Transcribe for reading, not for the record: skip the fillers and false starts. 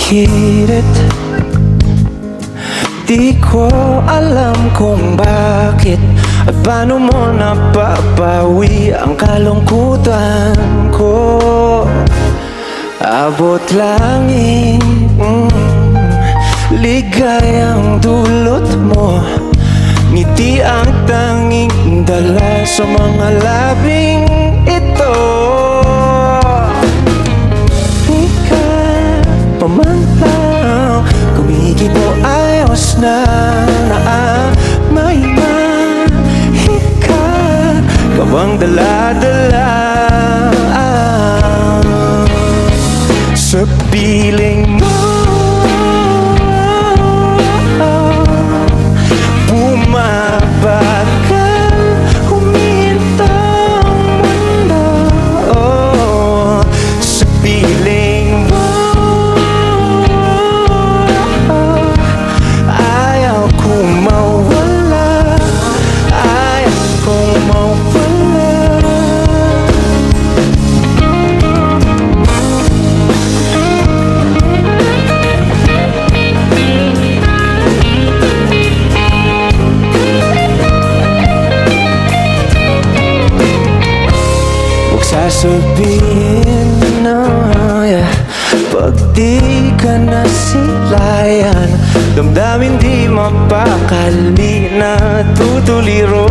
hate it. Di ko alam kung bakit at paano mo napapawi ang kalungkutan ko. Abot langit, ligayang dulot mo. Ngiti ang tanging dala sa mga labing ito. Ikaw paman lang, kumigit mo ayos na may mahika. Kawang dala-dala sa piling mo. Bumabagal, humintang mundo sa piling mo. Ayaw kong mawala, ayaw kong mawala. Sasabihin na pag di ka nasilayan, damdamin di mapakali na tutuliro.